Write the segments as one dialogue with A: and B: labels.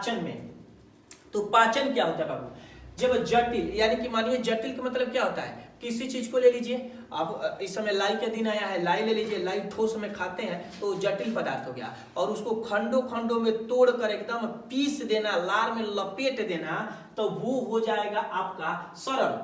A: पाचन में। तो पाचन क्या होता है बाबू? जब जटिल, यानी कि मानिए जटिल का मतलब क्या होता है, किसी चीज को ले लीजिए, आप इस समय लाई का दिन आया है, लाई ले लीजिए, लाई ठोस में खाते हैं तो जटिल पदार्थ हो गया, और उसको खंडों खंडों में तोड़कर एकदम पीस देना, लार में लपेट देना, तो वो हो जाएगा आपका सरल।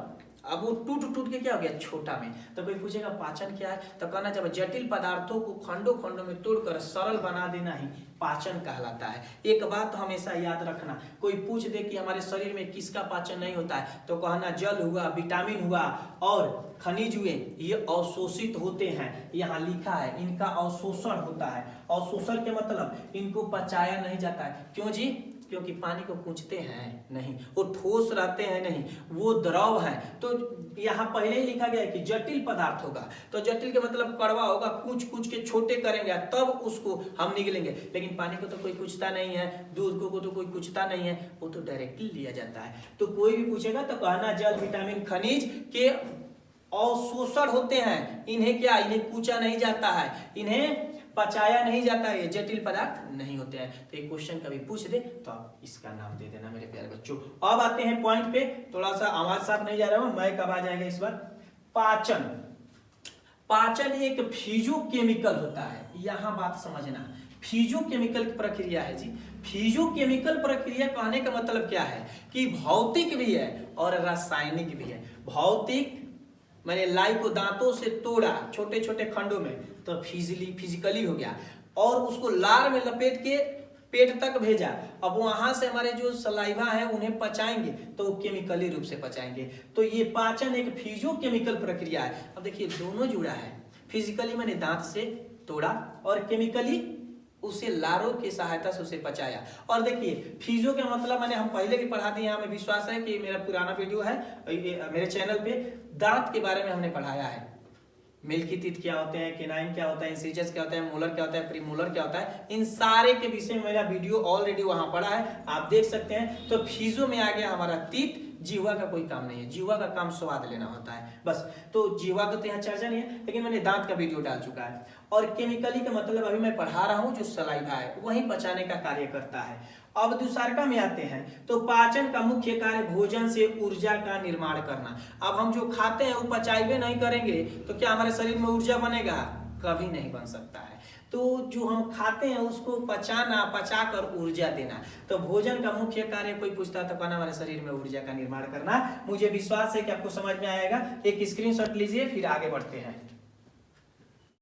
A: अब वो टूट टूट के क्या हो गया, छोटा में। तो कोई पूछेगा पाचन क्या है, तो कहना जब जटिल पदार्थों को खंडों खंडों में तोड़कर सरल बना देना ही पाचन कहलाता है। एक बात हमेशा याद रखना, कोई पूछ दे कि हमारे शरीर में किसका पाचन नहीं होता है, तो कहना जल हुआ, विटामिन हुआ और खनिज हुए, ये अवशोषित होते हैं। यहाँ लिखा है इनका अवशोषण होता है। अवशोषण के मतलब इनको पचाया नहीं जाता है। क्यों जी? क्योंकि पानी को पूछते हैं नहीं, वो ठोस रहते हैं नहीं, वो द्रव है। तो यहाँ पहले ही लिखा गया है कि जटिल पदार्थ होगा, तो जटिल के मतलब कड़वा होगा, कुछ कुछ के छोटे करेंगे तब उसको हम निगलेंगे। लेकिन पानी को तो कोई कुछता नहीं है, दूध को तो कोई कुछता नहीं है, वो तो डायरेक्टली लिया जाता है। तो कोई भी पूछेगा तो कहना जल, विटामिन, खनिज के अवशोषण होते हैं। इन्हें क्या, इन्हें पूछा नहीं जाता है, इन्हें पचाया नहीं जाता है, ये जटिल पदार्थ नहीं होते हैं। तो एक क्वेश्चन कभी पूछ दे तो आप इसका नाम दे देना मेरे प्यारे बच्चों। अब आते हैं पॉइंट पे, थोड़ा सा आवाज साफ नहीं जा रहा हूं, मैं कब आ जाएगा इस बार। पाचन, पाचन एक फिजियोकेमिकल होता है, यहां बात समझना, फिजियोकेमिकल प्रक्रिया है जी। फिजियोकेमिकल प्रक्रिया कहने का मतलब क्या है कि भौतिक भी है और रासायनिक भी है। भौतिक मैंने लाई को दांतों से तोड़ा छोटे छोटे खंडों में, तो फिजिकली हो गया, और उसको लार में लपेट के पेट तक भेजा। अब वहां से हमारे जो सलाइवा है उन्हें पचाएंगे तो वो केमिकली रूप से पचाएंगे। तो ये पाचन एक फिजियोकेमिकल प्रक्रिया है। अब देखिए दोनों जुड़ा है, फिजिकली मैंने दांत से तोड़ा और केमिकली उसे लारों की सहायता से उसे पचाया। और देखिए फिजियो का मतलब मैंने हम पहले भी पढ़ा दिए, हमें विश्वास है कि मेरा पुराना वीडियो है मेरे चैनल पे, दांत के बारे में हमने पढ़ाया है। मिल्की टीथ क्या होते हैं, केनाइन क्या होता है, इंसिजस क्या होता है, मोलर क्या होता है, प्रीमोलर क्या होता है, इन सारे के विषय में मेरा वीडियो ऑलरेडी वहां पड़ा है, आप देख सकते हैं। तो फिजियो में आ गया हमारा तीत, जीवा का कोई काम नहीं है, जीवा का काम स्वाद लेना होता है बस। तो जीवा का तो यहाँ चर्चा नहीं है, लेकिन मैंने दांत का वीडियो डाल चुका है। और केमिकली का मतलब अभी मैं पढ़ा रहा हूँ, जो सलाइवा है वही पचाने का कार्य करता है। अब दुसारका में आते हैं, तो पाचन का मुख्य कार्य भोजन से ऊर्जा का निर्माण करना। अब हम जो खाते हैं वो पचाइबे नहीं करेंगे तो क्या हमारे शरीर में ऊर्जा बनेगा? कभी नहीं बन सकता है। तो जो हम खाते हैं उसको पचाना, पचाकर ऊर्जा देना। तो भोजन का मुख्य कार्य कोई पूछता तो कहना हमारे शरीर में ऊर्जा का निर्माण करना। मुझे विश्वास है कि आपको समझ में आएगा। एक स्क्रीनशॉट लीजिए, फिर आगे बढ़ते हैं।